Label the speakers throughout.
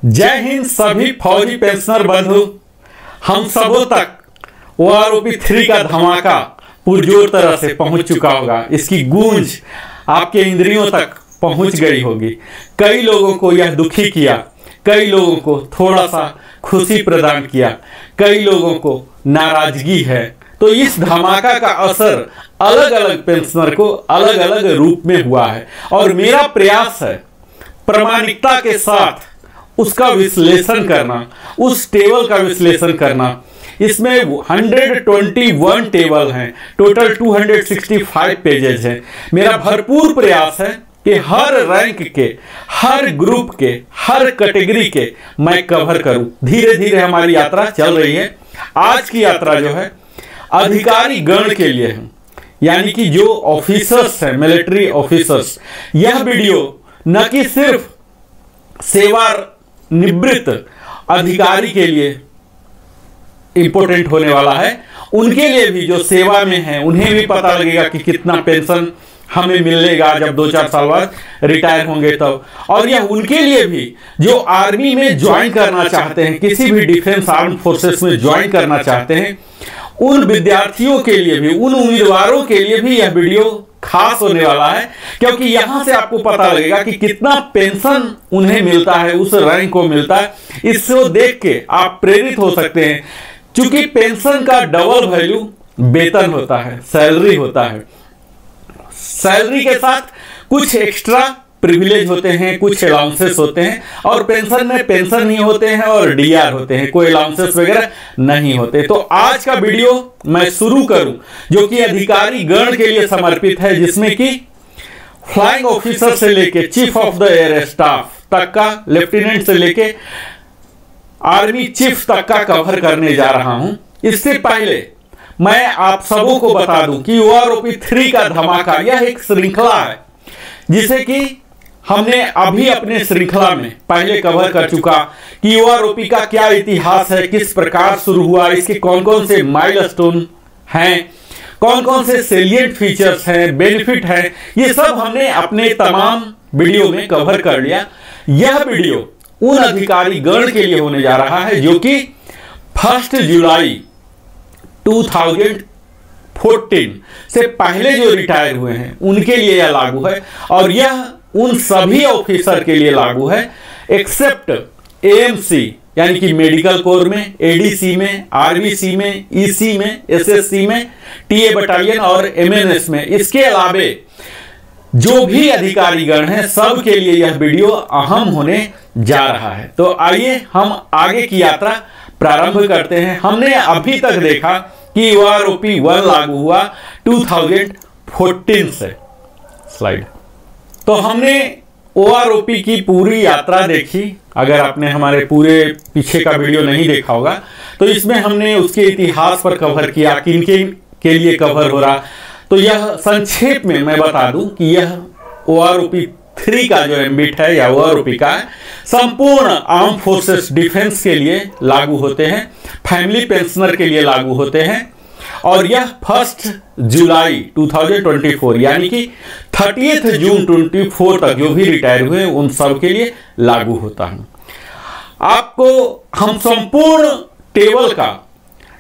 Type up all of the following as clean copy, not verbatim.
Speaker 1: जय हिंद सभी फौजी पेंशनर बंधु। हम सबों तक OROP 3 का धमाका पुरजोर तरह से पहुंच चुका होगा। इसकी गूंज आपके इंद्रियों तक पहुंच गई होगी। कई लोगों को यह दुखी किया, कई लोगों को थोड़ा सा खुशी प्रदान किया, कई लोगों को नाराजगी है। तो इस धमाका का असर अलग अलग पेंशनर को अलग अलग रूप में हुआ है और मेरा प्रयास है प्रामाणिकता के साथ उसका विश्लेषण करना, उस टेबल का विश्लेषण करना। इसमें 121 टेबल हैं, टोटल 265 पेजेज हैं। मेरा भरपूर प्रयास है कि हर रैंक के, हर ग्रुप के, हर कैटेगरी के मैं कवर करूं। धीरे धीरे हमारी यात्रा चल रही है। आज की यात्रा जो है अधिकारी गण के लिए है, यानी कि जो ऑफिसर्स हैं, मिलिट्री ऑफिसर्स। यह वीडियो न कि सिर्फ सेवानिवृत्त अधिकारी के लिए इंपॉर्टेंट होने वाला है, उनके लिए भी जो सेवा में है उन्हें भी पता लगेगा कि कितना पेंशन हमें मिलेगा जब 2-4 साल बाद रिटायर होंगे तब। और यह उनके लिए भी जो आर्मी में ज्वाइन करना चाहते हैं, किसी भी डिफेंस आर्म फोर्सेस में ज्वाइन करना चाहते हैं, उन विद्यार्थियों के लिए भी, उन उम्मीदवारों के लिए भी यह वीडियो खास होने वाला है। क्योंकि यहां से आपको पता लगेगा कि कितना पेंशन उन्हें मिलता है, उस रैंक को मिलता है। इसको देख के आप प्रेरित हो सकते हैं। क्योंकि पेंशन का डबल वैल्यू वेतन होता है, सैलरी होता है। सैलरी के साथ कुछ एक्स्ट्रा प्रिविलेज होते हैं, कुछ अलाउंसेस होते हैं, और पेंशन में पेंशन नहीं होते हैं और डीआर होते हैं, कोई अलाउंसेस वगैरह नहीं होते। तो आज का वीडियो मैं शुरू करूं जो कि अधिकारी गण के लिए समर्पित है, जिसमें कि फ्लाइंग ऑफिसर से लेके chief of the air staff तक का, लेफ्टिनेंट से लेके आर्मी चीफ तक का कवर करने जा रहा हूं। इससे पहले मैं आप सबों को बता दूं कि OROP 3 का धमाका यह एक श्रृंखला है, जिसे कि हमने अभी अपने श्रृंखला में पहले कवर कर चुका कि OROP का क्या इतिहास है, किस प्रकार शुरू हुआ, इसके कौन कौन से माइलस्टोन हैं, कौन कौन से सेलिएंट फीचर्स हैं, बेनिफिट हैं, ये सब हमने अपने तमाम वीडियो में कवर कर लिया। यह वीडियो उन अधिकारी गण के लिए होने जा रहा है जो कि 1 जुलाई 2014 से पहले जो रिटायर हुए हैं उनके लिए यह लागू है। और यह उन सभी ऑफिसर के लिए लागू है एक्सेप्ट AMC, यानी कि मेडिकल कोर में, ADC में, RBC में, EC में, SSC में, TA बटालियन और MNS में। इसके अलावे जो भी अधिकारी गण हैं सब के लिए यह वीडियो अहम होने जा रहा है। तो आइए हम आगे की यात्रा प्रारंभ करते हैं। हमने अभी तक देखा कि OROP 1 लागू हुआ 2014 से। स्लाइड। तो हमने OROP की पूरी यात्रा देखी। अगर आपने हमारे पूरे पीछे का वीडियो नहीं देखा होगा तो इसमें हमने उसके इतिहास पर कवर किया, किन के लिए कवर हो रहा। तो यह संक्षेप में मैं बता दूं कि यह OROP 3 का जो एम्बिट है या OROP का संपूर्ण आर्म फोर्सेस डिफेंस के लिए लागू होते हैं, फैमिली पेंशनर के लिए लागू होते हैं। और यह 1 जुलाई 2024 यानी कि 30 जून 24 तक जो भी रिटायर हुए उन सब के लिए लागू होता है। आपको हम संपूर्ण टेबल का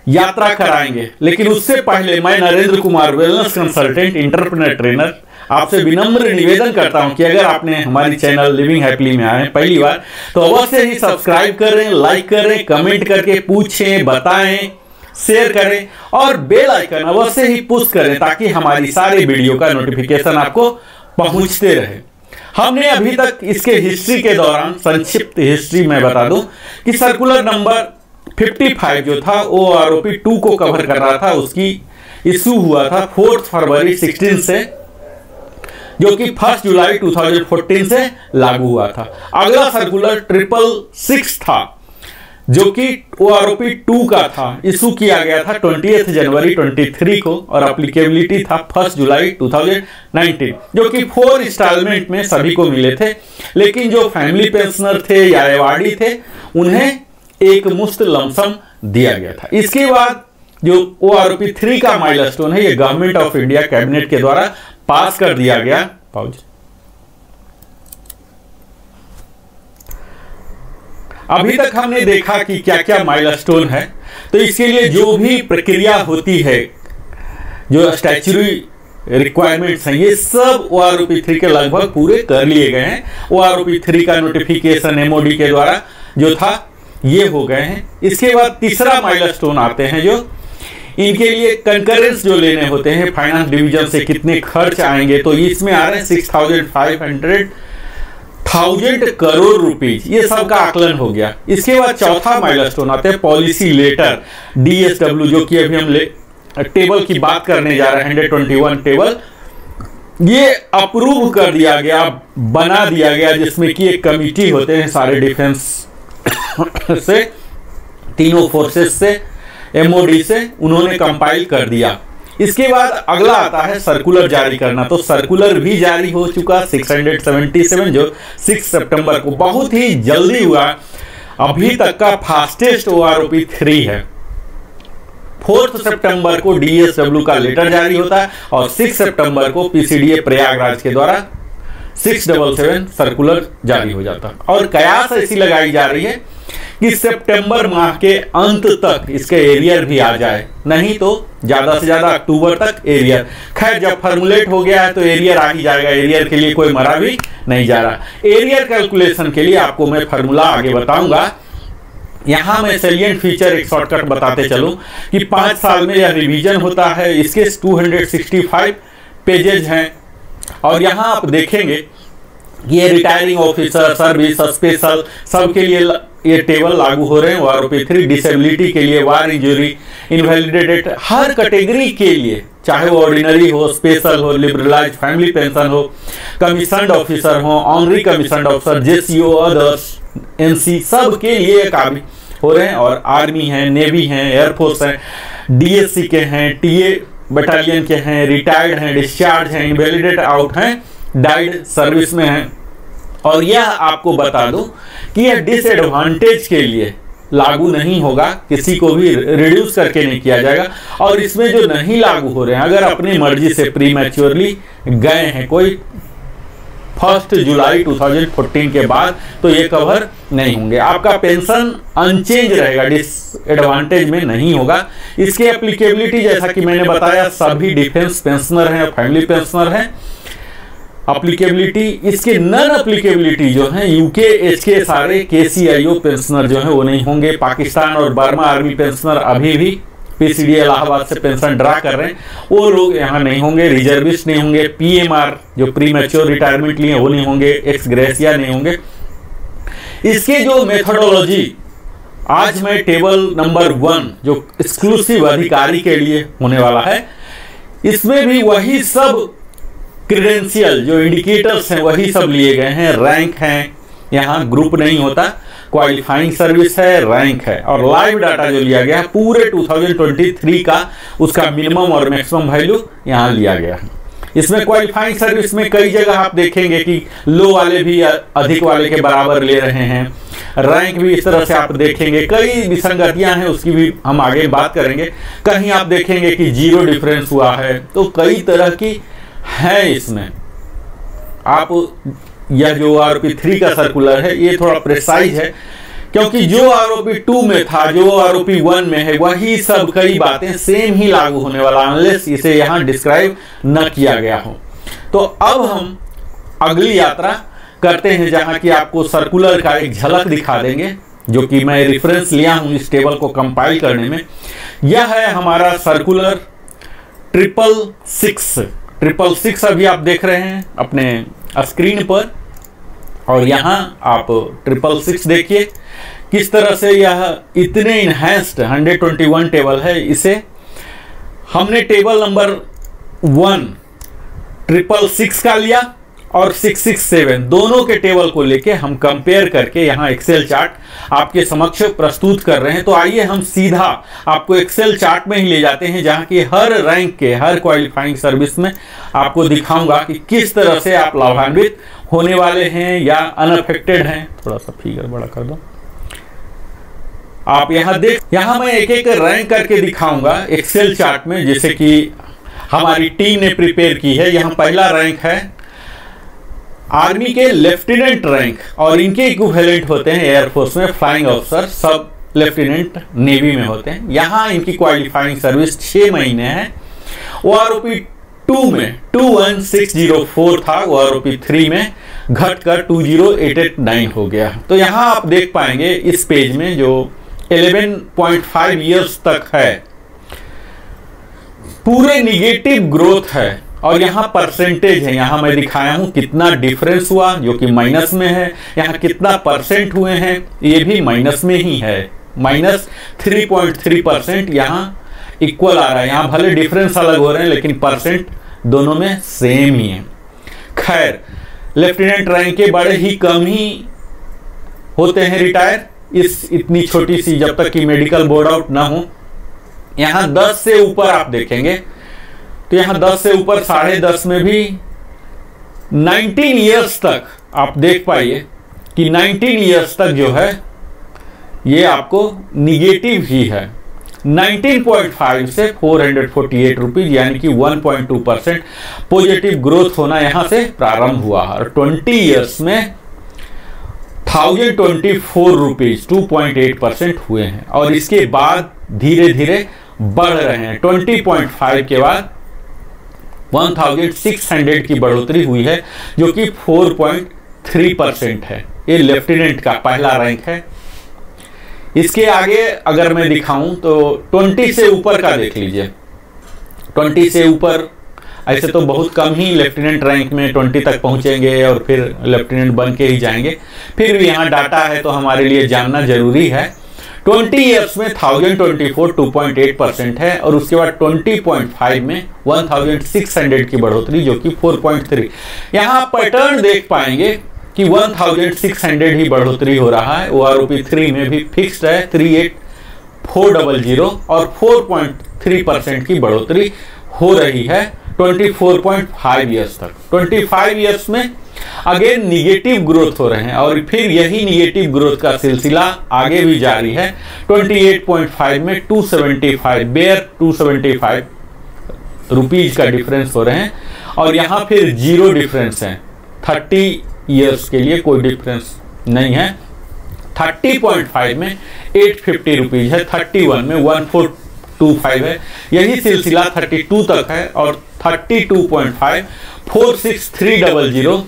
Speaker 1: यात्रा कराएंगे, लेकिन उससे पहले मैं Narendra Kumar, wellness consultant, entrepreneur trainer, आपसे विनम्र निवेदन करता हूं कि अगर आपने हमारी चैनल लिविंग हैप्पीली में आए पहली बार तो अवश्य ही सब्सक्राइब करें, लाइक करें, कमेंट करके पूछें, बताएं, शेयर करें और बेल आइकन अवश्य ही पुश करें ताकि हमारी सारी वीडियो का नोटिफिकेशन आपको पहुंचते रहे। हमने अभी तक इसके हिस्ट्री के दौरान, संक्षिप्त हिस्ट्री में बता दूं कि सर्कुलर नंबर 55 जो था OROP 2 को कवर कर रहा था, उसकी इशू हुआ था 4 फरवरी 16 से, जो कि 1 जुलाई 2014 से लागू हुआ था। अगला सर्कुलर 666 था जो कि OROP 2 का था, इशू किया गया था 20 जनवरी 23 को और एप्लीकेबिलिटी था 1 जुलाई 2019, जो कि 4 इंस्टॉलमेंट में सभी को मिले थे। लेकिन जो फैमिली पेंशनर थे या एवार्डी थे उन्हें एक मुश्त लमसम दिया गया था। इसके बाद जो OROP 3 का माइलस्टोन है, ये गवर्नमेंट ऑफ इंडिया कैबिनेट के द्वारा पास कर दिया गया। पाउज। अभी तक हमने देखा कि क्या क्या माइलस्टोन है। तो इसके लिए जो भी प्रक्रिया होती है, जो स्टैच्यूटरी रिक्वायरमेंट्स हैं, ये सब OROP3 के लगभग पूरे कर लिए गए हैं। OROP3 का नोटिफिकेशन MOD के द्वारा जो था ये हो गए हैं। इसके बाद तीसरा माइलस्टोन आते हैं, जो इनके लिए कंकरेंस जो लेने होते हैं फाइनेंस डिवीजन से, कितने खर्च आएंगे, तो इसमें आ रहे हैं 6,500 करोड़ रुपीज, ये सब का आकलन हो गया। इसके बाद चौथा माइलस्टोन आता है पॉलिसी लेटर DSW, जो कि अभी हम टेबल की बात करने जा रहे हैं, 121 टेबल, ये अप्रूव कर दिया गया, बना दिया गया, जिसमें कि एक कमिटी होते हैं सारे डिफेंस से, तीनों फोर्सेस से, MOD से, उन्होंने कंपाइल कर दिया। इसके बाद अगला आता है सर्कुलर जारी करना। तो सर्कुलर भी जारी हो चुका 677, जो 6 सितंबर को, बहुत ही जल्दी हुआ, अभी तक का फास्टेस्ट OROP3 है। 4 सितंबर को DSW का लेटर जारी होता है और 6 सितंबर को PCDA प्रयागराज के द्वारा 677 सर्कुलर जारी हो जाता है। और कयास ऐसी लगाई जा रही है कि सितंबर माह के अंत तक इसके एरियर भी आ जाए, नहीं तो ज्यादा से ज्यादा अक्टूबर तक एरियर। खैर, जब फॉर्मुलेट हो गया है तो एरियर आ ही जाएगा, एरियर के लिए कोई मरा भी नहीं जा रहा। एरियर कैलकुलेशन के लिए आपको मैं फॉर्मूला आगे बताऊंगा। यहां मैं सैलिएंट फीचर एक शॉर्टकट बताते चलूं कि 5 साल में यह रिवीजन होता है। इसके 265 पेजेज हैं और यहां आप देखेंगे ये रिटायरिंग ऑफिसर, सर्विस, स्पेशल, सबके लिए ये टेबल लागू हो रहे हैं। OROP3 डिसेबिलिटी के लिए, वार इंजरी, इनवैलिडेटेड, हर कैटेगरी के लिए, चाहे वो ऑर्डिनरी हो, स्पेशल हो, लिबरलाइज फैमिली पेंशन हो, कमीशन्ड ऑफिसर हो, honorary commissioned officer, JCO, others, NC, सब के लिए काम हो रहे हैं। और आर्मी है, नेवी है, एयरफोर्स है, DSC के हैं, TA बटालियन के हैं, रिटायर्ड हैं, डिस्चार्ज हैं, इनवैलिडेट आउट हैं, डाइड सर्विस में हैं। और यह आपको बता दूं कि यह डिसएडवांटेज के लिए लागू नहीं होगा, किसी को भी रिड्यूस करके नहीं किया जाएगा। और इसमें जो नहीं लागू हो रहे हैं, अगर अपनी मर्जी से प्रीमैच्योरली गए हैं कोई 1 जुलाई 2014 के बाद, तो ये कवर नहीं होंगे। आपका पेंशन अनचेंज रहेगा, डिसएडवांटेज में नहीं होगा। इसकी एप्लीकेबिलिटी जैसा कि मैंने बताया, सभी डिफेंस पेंशनर हैं, फैमिली पेंशनर हैं। अप्लीकेबिलिटी, इसके नन अप्लीकेबिलिटी जो है UK, HK, सारे KCIO पेंशनर जो है वो नहीं होंगे। पाकिस्तान और बर्मा आर्मी पेंशनर अभी भी PCDA इलाहाबाद से पेंशन ड्रा कर रहे हैं, वो लोग यहाँ नहीं होंगे। रिजर्विस्ट नहीं होंगे। PMR जो प्री मैच्योर रिटायरमेंट लिए वो नहीं होंगे। एक्स ग्रेसिया नहीं होंगे। इसके जो मेथोडोलॉजी, आज मैं टेबल नंबर 1 जो एक्सक्लूसिव अधिकारी के लिए होने वाला है, इसमें भी वही सब क्रेडेंशियल जो इंडिकेटर्स हैं वही सब लिए गए हैं। रैंक हैं, यहाँ ग्रुप नहीं होता, क्वालिफाइंग सर्विस है, रैंक है। और लाइव डाटा जो लिया गया है पूरे 2023 का, उसका मिनिमम और मैक्सिमम वैल्यू यहाँ लिया गया है। इसमें क्वालिफाइंग सर्विस में कई जगह आप देखेंगे कि लो वाले भी अधिक वाले के बराबर ले रहे हैं। रैंक भी इस तरह से आप देखेंगे, कई विसंगतियां हैं, उसकी भी हम आगे बात करेंगे। कहीं आप देखेंगे कि 0 डिफरेंस हुआ है, तो कई तरह की है इसमें। आप यह जो OROP3 का सर्कुलर है ये थोड़ा प्रिसाइज है, क्योंकि जो OROP2 में था, जो OROP1 में है, वही सब कई बातें सेम ही लागू होने वाला, अनलेस इसे यहाँ डिस्क्राइब न किया गया हो। तो अब हम अगली यात्रा करते हैं, जहाँ की आपको सर्कुलर का एक झलक दिखा देंगे, जो कि मैं रेफरेंस लिया हूँ इस टेबल को कंपाइल करने में। यह है हमारा सर्कुलर 666 अभी आप देख रहे हैं अपने स्क्रीन पर। और यहाँ आप 666 देखिए किस तरह से यह इतने इनहैंस्ड 121 टेबल है। इसे हमने टेबल नंबर 1 666 का लिया और 667 दोनों के टेबल को लेके हम कंपेयर करके यहाँ एक्सेल चार्ट आपके समक्ष प्रस्तुत कर रहे हैं। तो आइए हम सीधा आपको एक्सेल चार्ट में ही ले जाते हैं, जहाँ की हर रैंक के, हर क्वालिफाइंग सर्विस में आपको दिखाऊंगा कि किस तरह से आप लाभान्वित होने वाले हैं या अनअफेक्टेड हैं। थोड़ा सा फिगर बड़ा कर दो आप। यहाँ मैं एक एक रैंक करके दिखाऊंगा एक्सेल चार्ट में, जैसे कि हमारी टीम ने प्रिपेयर की है। यहाँ पहला रैंक है आर्मी के लेफ्टिनेंट रैंक और इनके इक्विवेलेंट होते हैं एयरफोर्स में फ्लाइंग ऑफिसर, सब लेफ्टिनेंट नेवी में होते हैं। यहाँ इनकी क्वालिफाइंग सर्विस 6 महीने है। OROP 2 में 21604 था, OROP 3 में घटकर 20889 हो गया। तो यहाँ आप देख पाएंगे इस पेज में जो 11.5 इयर्स तक है पूरे निगेटिव ग्रोथ है, और यहाँ परसेंटेज है, यहाँ मैं दिखाया हूं कितना डिफरेंस हुआ जो कि माइनस में है। यहाँ कितना परसेंट हुए हैं ये भी माइनस में ही है, -3.3% यहाँ इक्वल आ रहा है। यहाँ भले डिफरेंस अलग हो रहे हैं लेकिन परसेंट दोनों में सेम ही है। खैर, लेफ्टिनेंट रैंक के बड़े ही कम ही होते हैं रिटायर इस इतनी छोटी सी, जब तक कि मेडिकल बोर्ड आउट ना हो। यहाँ 10 से ऊपर आप देखेंगे तो यहाँ 10 से ऊपर 10.5 में भी 19 इयर्स तक आप देख पाइए कि 19 इयर्स तक जो है ये आपको निगेटिव ही है। 19.5 से 448 रुपीज यानी कि 1.2% पॉजिटिव ग्रोथ होना यहां से प्रारंभ हुआ और 20 इयर्स में 1024 रुपीज 2.8% हुए हैं, और इसके बाद धीरे धीरे बढ़ रहे हैं। 20.5 के बाद 1600 की बढ़ोतरी हुई है जो कि 4.3% है। ये लेफ्टिनेंट का पहला रैंक है। इसके आगे अगर मैं दिखाऊं तो 20 से ऊपर का देख लीजिए। 20 से ऊपर ऐसे तो बहुत कम ही लेफ्टिनेंट रैंक में 20 तक पहुंचेंगे और फिर लेफ्टिनेंट बन के ही जाएंगे। फिर भी यहाँ डाटा है तो हमारे लिए जानना जरूरी है। 20 इयर्स में 1024 2.8% है, और उसके बाद 20.5 में 1600 की बढ़ोतरी जो कि 4.3। यहाँ आप पैटर्न देख पाएंगे कि 1600 ही बढ़ोतरी हो रहा है। OROP 3 में भी फिक्स्ड है 38400 और 4.3% की बढ़ोतरी हो रही है 24.5 इयर्स तक। 25 इयर्स में अगेन निगेटिव ग्रोथ हो रहे हैं और फिर यही निगेटिव ग्रोथ का सिलसिला आगे भी जारी है। 28.5 में 275 बेयर 275 रुपीज का डिफरेंस हो रहे हैं, और यहाँ फिर जीरो डिफरेंस है। 30 इयर्स के लिए कोई डिफरेंस नहीं है। 30.5 में 850 रुपीज है, 31 में 1425 है। यही सिलसिला 32 तक है, और 32.5 46300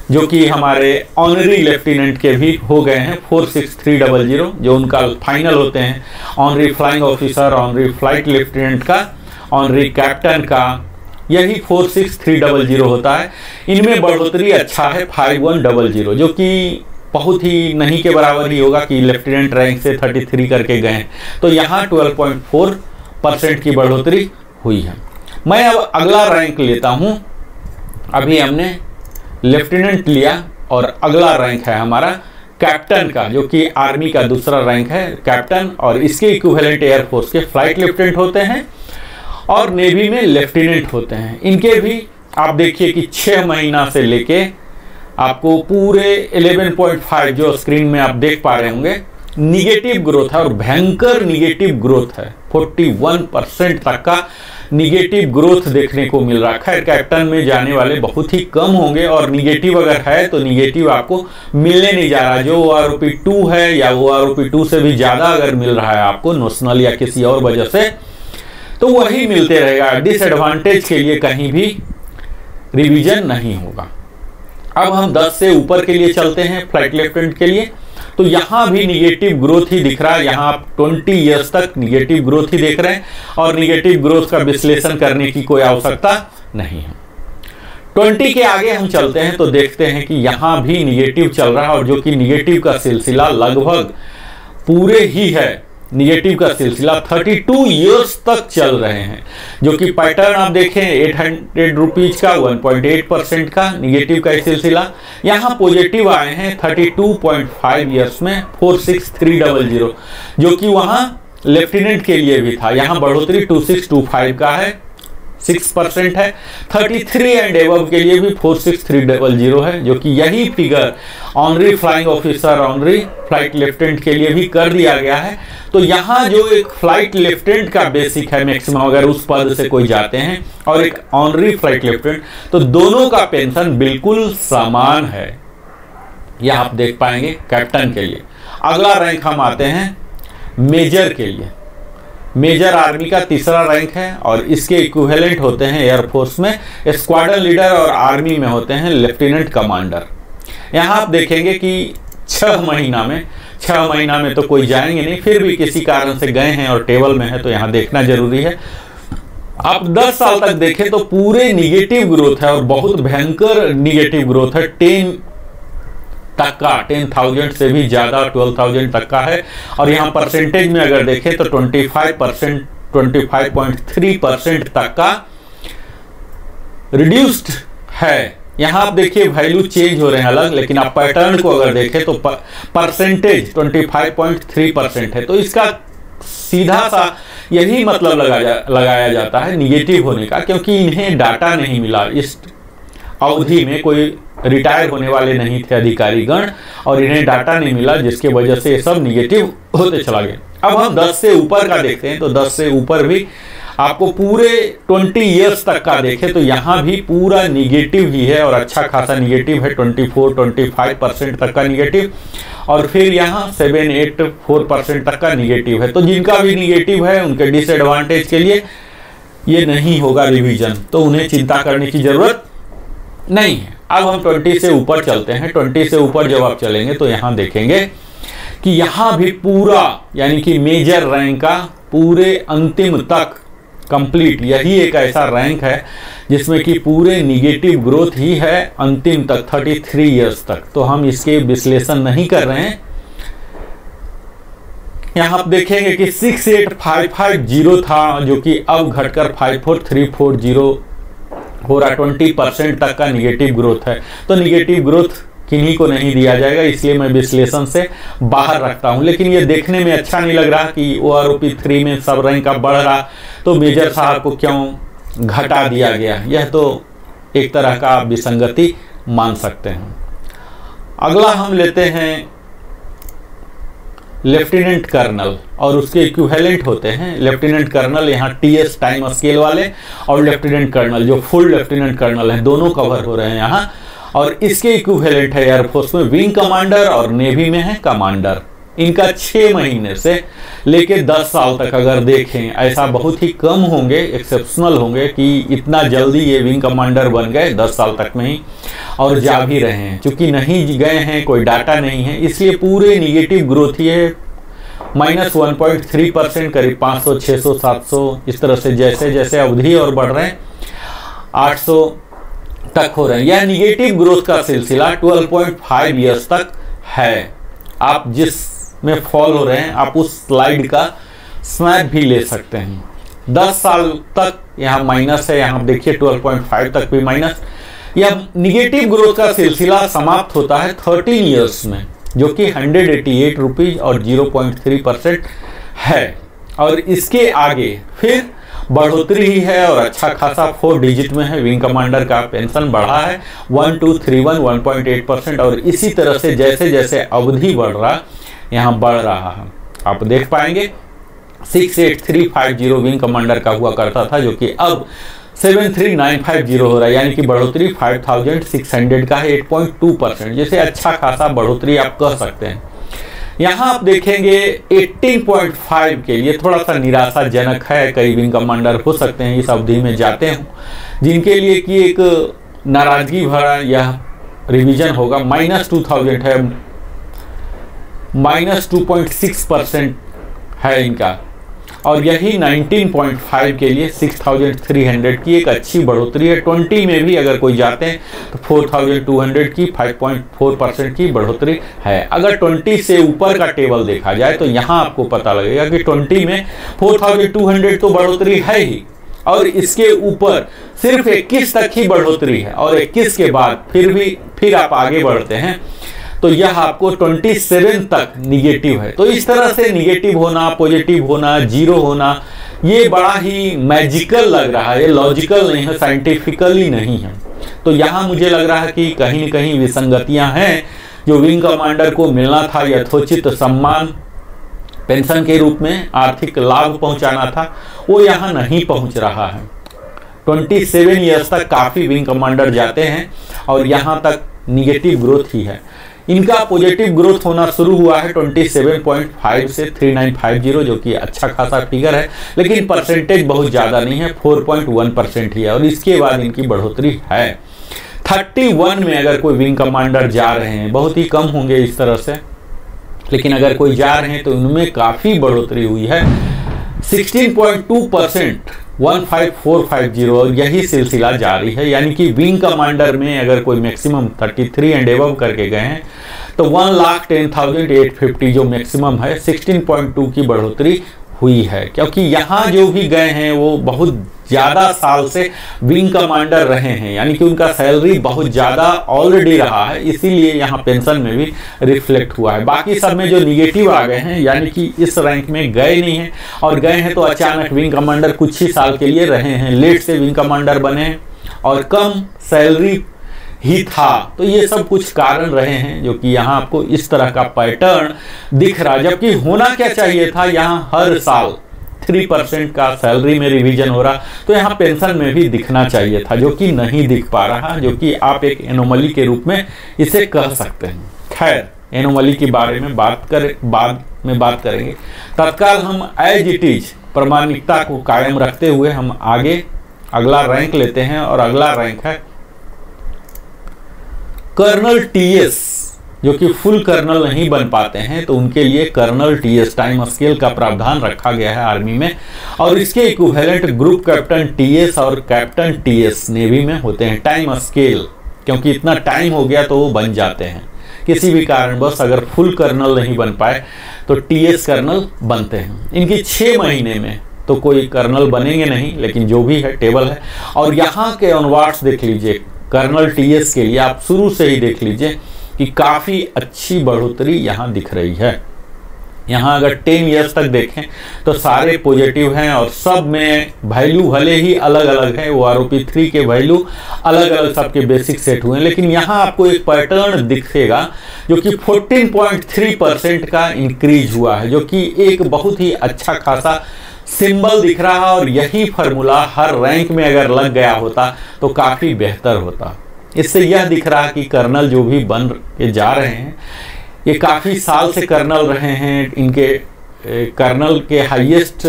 Speaker 1: जो कि हमारे ऑनरी लेफ्टिनेंट के भी हो गए हैं 46300, जो उनका फाइनल होते हैं honorary flying officer, honorary flight lieutenant का, ऑनरी कैप्टन का, यही 46300 होता है। इनमें बढ़ोतरी अच्छा है 5100, जो कि बहुत ही नहीं के बराबर ही होगा कि लेफ्टिनेंट रैंक से 33 करके गए हैं। तो यहाँ 12.4% की बढ़ोतरी हुई है। मैं अब अगला रैंक लेता हूं। अभी हमने लेफ्टिनेंट लिया और अगला रैंक है हमारा कैप्टन का, जो कि आर्मी का दूसरा रैंक है कैप्टन, और इसके इक्विवेलेंट एयरफोर्स के फ्लाइट लेफ्टिनेंट होते हैं और नेवी में लेफ्टिनेंट होते हैं। इनके भी आप देखिए कि 6 महीना से लेके आपको पूरे 11.5 जो स्क्रीन में आप देख पा रहे होंगे निगेटिव ग्रोथ है, और भयंकर निगेटिव ग्रोथ है। 41% तक का निगेटिव ग्रोथ देखने को मिल रहा है। खैर, कैप्टन में जाने वाले बहुत ही कम होंगे, और निगेटिव अगर है तो निगेटिव आपको मिलने नहीं जा रहा। जो OROP 2 है या OROP 2 से भी ज्यादा अगर मिल रहा है आपको नोशनल या किसी और वजह से, तो वही मिलते रहेगा। डिसएडवांटेज के लिए कहीं भी रिवीजन नहीं होगा। अब हम 10 से ऊपर के लिए चलते हैं फ्लाइट लेफ्टिनेंट के लिए। तो यहाँ भी निगेटिव ग्रोथ ही दिख रहा है। यहाँ आप 20 इयर्स तक निगेटिव ग्रोथ ही देख रहे हैं, और निगेटिव ग्रोथ का विश्लेषण करने की कोई आवश्यकता नहीं है। 20 के आगे हम चलते हैं तो देखते हैं कि यहाँ भी निगेटिव चल रहा है, और जो कि निगेटिव का सिलसिला लगभग पूरे ही है। निगेटिव का सिलसिला 32 इयर्स तक चल रहे हैं, जो कि पैटर्न आप देखें 800 रुपीज का 1.8% का निगेटिव का सिलसिला। यहाँ पॉजिटिव आए हैं 32.5 इयर्स में 46300, जो कि वहाँ लेफ्टिनेंट के लिए भी था। यहाँ बढ़ोतरी 2625 का है, 6% है। 33 एंड एबव के लिए भी 46300 है, जो कि यही figure honorary flying officer, honorary flight lieutenant के लिए भी कर दिया गया है। तो यहाँ जो एक फ्लाइट लेफ्टिनेंट का बेसिक है मैक्सिमम, अगर उस पद से कोई जाते हैं, और एक ऑनरी फ्लाइट लेफ्टिनेंट, तो दोनों का पेंशन बिल्कुल समान है। यह आप देख पाएंगे कैप्टन के लिए। अगला रैंक हम आते हैं मेजर के लिए। मेजर आर्मी का तीसरा रैंक है और इसके इक्विवेलेंट होते हैं एयरफोर्स में स्क्वाड्रन लीडर और आर्मी में होते हैं लेफ्टिनेंट कमांडर। यहाँ आप देखेंगे कि 6 महीना में तो कोई जाएंगे नहीं, फिर भी किसी कारण से गए हैं और टेबल में है तो यहाँ देखना जरूरी है। आप 10 साल तक देखें तो पूरे निगेटिव ग्रोथ है और बहुत भयंकर निगेटिव ग्रोथ है। 10,000 से भी ज्यादा 12,000 तक का है। और यहाँ परसेंटेज में अगर देखें तो 25.3% तक का रिड्यूस्ड है। यहाँ आप देखिए वैल्यू चेंज हो रहे हैं अलग, लेकिन आप पैटर्न को अगर देखें तो परसेंटेज 25.3% है। तो इसका सीधा सा यही मतलब लगाया जाता है निगेटिव होने का, क्योंकि इन्हें डाटा नहीं मिला। इस अवधि में कोई रिटायर होने वाले नहीं थे अधिकारीगण और इन्हें डाटा नहीं मिला, जिसके वजह से ये सब निगेटिव होते चला गया। अब हम 10 से ऊपर का देखते हैं तो 10 से ऊपर भी आपको पूरे 20 ईयर्स तक का देखें तो यहाँ भी पूरा निगेटिव ही है और अच्छा खासा निगेटिव है। 24-25% तक का निगेटिव, और फिर यहाँ 7-8-4% तक का निगेटिव है। तो जिनका भी निगेटिव है उनके डिसएडवांटेज के लिए ये नहीं होगा रिवीजन, तो उन्हें चिंता करने की जरूरत नहीं है। अब हम 20 से ऊपर चलते हैं। 20 से ऊपर जब आप चलेंगे तो यहाँ देखेंगे कि यहाँ भी पूरा यानी कि मेजर रैंक का पूरे अंतिम तक कंप्लीट, यही एक ऐसा रैंक है जिसमें कि पूरे निगेटिव ग्रोथ ही है अंतिम तक 33 इयर्स तक। तो हम इसके विश्लेषण नहीं कर रहे हैं। यहाँ आप देखेंगे कि 68550 था, जो कि अब घटकर 54340 हो रहा। 20% तक का निगेटिव ग्रोथ है। तो निगेटिव ग्रोथ किन्हीं को नहीं दिया जाएगा, इसलिए मैं विश्लेषण से बाहर रखता हूं। लेकिन ये देखने में अच्छा नहीं लग रहा कि OROP 3 में सब रैंक अब बढ़ रहा, तो मेजर साहब को क्यों घटा दिया गया। यह तो एक तरह का विसंगति मान सकते हैं। अगला हम लेते हैं लेफ्टिनेंट कर्नल, और उसके इक्विवेलेंट होते हैं लेफ्टिनेंट कर्नल, यहाँ TS टाइम स्केल वाले, और लेफ्टिनेंट कर्नल जो फुल लेफ्टिनेंट कर्नल है, दोनों कवर हो रहे हैं यहाँ। और इसके इक्विवेलेंट है एयरफोर्स में विंग कमांडर और नेवी में है कमांडर। इनका 6 महीने से लेके 10 साल तक अगर देखें, ऐसा बहुत ही कम होंगे, एक्सेप्शनल होंगे कि इतना जल्दी ये विंग कमांडर बन गए 10 साल तक में ही, और जा भी रहे हैं। चूंकि नहीं गए हैं, कोई डाटा नहीं है, इसलिए पूरे निगेटिव ग्रोथ ही है। -1.3%, करीब 500, 600, 700 इस तरह से जैसे जैसे अवधि और बढ़ रहे हैं 800 तक हो रहे हैं। यह निगेटिव ग्रोथ का सिलसिला 12.5 इयर्स तक है। आप जिस में फॉल हो रहे हैं आप उस स्लाइड का स्नैप भी ले सकते हैं। 10 साल तक यहाँ माइनस है, यहाँ देखिए 12.5 तक भी माइनस। यह निगेटिव ग्रोथ का सिलसिला समाप्त होता है 13 इयर्स में, जो कि 188 रुपीज और 0.3% है। और इसके आगे फिर बढ़ोतरी ही है और अच्छा खासा 4 डिजिट में है। विंग कमांडर का पेंशन बढ़ा है 1231 1.8%, और इसी तरह से जैसे जैसे अवधि बढ़ रहा यहाँ बढ़ रहा है। आप देख पाएंगे 68350 विंग कमांडर का हुआ करता था, जो कि अब 73950 हो रहा है, यानी कि बढ़ोतरी 5600 का है 8.2%, जैसे अच्छा खासा बढ़ोतरी आप कह सकते हैं। यहाँ आप देखेंगे 18.5 के लिए थोड़ा सा निराशाजनक है। कई विंग कमांडर हो सकते हैं इस अवधि में जाते हों, जिनके लिए कि एक नाराजगी भरा यह रिवीजन होगा। -2000 है, -2.6% है इनका, और यही 19.5 के लिए 6300 की एक अच्छी बढ़ोतरी है। 20 में भी अगर कोई जाते हैं तो 4200 की 5.4% की बढ़ोतरी है। अगर 20 से ऊपर का टेबल देखा जाए तो यहाँ आपको पता लगेगा कि 20 में 4200 तो बढ़ोतरी है ही, और इसके ऊपर सिर्फ 21 तक ही बढ़ोतरी है, और 21 के बाद फिर आप आगे बढ़ते हैं तो यह आपको 27 तक निगेटिव है। तो इस तरह से निगेटिव होना, पॉजिटिव होना, जीरो होना, ये बड़ा ही मैजिकल लग रहा है, ये लॉजिकल नहीं है, साइंटिफिकली नहीं है। तो यहाँ मुझे लग रहा है कि कहीं न कहीं विसंगतियां हैं। जो विंग कमांडर को मिलना था यथोचित सम्मान, पेंशन के रूप में आर्थिक लाभ पहुंचाना था, वो यहाँ नहीं पहुंच रहा है। 27 ईयर्स तक काफ़ी विंग कमांडर जाते हैं और यहाँ तक निगेटिव ग्रोथ ही है। इनका पॉजिटिव ग्रोथ होना शुरू हुआ है 27.5 से 3950, जो कि अच्छा खासा फिगर है, लेकिन परसेंटेज बहुत ज़्यादा नहीं है, 4.1% ही है। और इसके बाद इनकी बढ़ोतरी है 31 में। अगर कोई विंग कमांडर जा रहे हैं, बहुत ही कम होंगे इस तरह से, लेकिन अगर कोई जा रहे हैं तो उनमें काफ़ी बढ़ोतरी हुई है 16.2%, 15450, और यही सिलसिला जारी है। यानी कि विंग कमांडर में अगर कोई मैक्सिमम 33 एंड एबव करके गए हैं तो 1,10,850 जो मैक्सिमम है, 16.2 की बढ़ोतरी हुई है। क्योंकि यहाँ जो भी गए हैं वो बहुत ज़्यादा साल से विंग कमांडर रहे हैं, यानी कि उनका सैलरी बहुत ज़्यादा ऑलरेडी रहा है, इसीलिए यहाँ पेंशन में भी रिफ्लेक्ट हुआ है। बाकी सब में जो निगेटिव आ गए हैं, यानी कि इस रैंक में गए नहीं हैं, और गए हैं तो अचानक विंग कमांडर कुछ ही साल के लिए रहे हैं, लेट से विंग कमांडर बने हैं और कम सैलरी ही था। तो ये सब कुछ कारण रहे हैं जो कि यहाँ आपको इस तरह का पैटर्न दिख रहा है। जबकि होना क्या चाहिए था, यहाँ हर साल 3% का सैलरी में रिवीजन हो रहा, तो यहाँ पेंशन में भी दिखना चाहिए था, जो कि नहीं दिख पा रहा, जो कि आप एक एनोमली के रूप में इसे कह सकते हैं। खैर, एनोमली के बारे में बाद में बात करेंगे। तत्काल हम एज इट इज प्रामाणिकता को कायम रखते हुए हम आगे अगला रैंक लेते हैं, और अगला रैंक है कर्नल टीएस, जो कि फुल कर्नल नहीं बन पाते हैं, तो उनके लिए कर्नल टीएस टाइम स्केल का प्रावधान रखा गया है आर्मी में, और इसके इक्विवेलेंट ग्रुप कैप्टन टीएस और कैप्टन टीएस नेवी में होते हैं। टाइम स्केल, क्योंकि इतना टाइम हो गया तो वो बन जाते हैं, किसी भी कारणवश अगर फुल कर्नल नहीं बन पाए तो टीएस कर्नल बनते हैं। इनकी 6 महीने में तो कोई कर्नल बनेंगे नहीं, लेकिन जो भी है टेबल है। और यहाँ के ऑनवर्ड्स देख लीजिए, कर्नल टीएस के लिए आप शुरू से ही देख लीजिए कि काफ़ी अच्छी बढ़ोतरी यहाँ दिख रही है। यहाँ अगर 10 ईयर्स तक देखें तो सारे पॉजिटिव हैं, और सब में वैल्यू भले ही अलग अलग है, वो आरओपी 3 के वैल्यू अलग अलग सबके बेसिक सेट हुए हैं, लेकिन यहाँ आपको एक पैटर्न दिखेगा जो कि 14.3% का इंक्रीज हुआ है, जो कि एक बहुत ही अच्छा खासा सिंबल दिख रहा है। और यही फार्मूला हर रैंक में अगर लग गया होता तो काफ़ी बेहतर होता। इससे यह दिख रहा कि कर्नल जो भी बन के जा रहे हैं, ये काफ़ी साल से कर्नल रहे हैं, इनके कर्नल के हाईएस्ट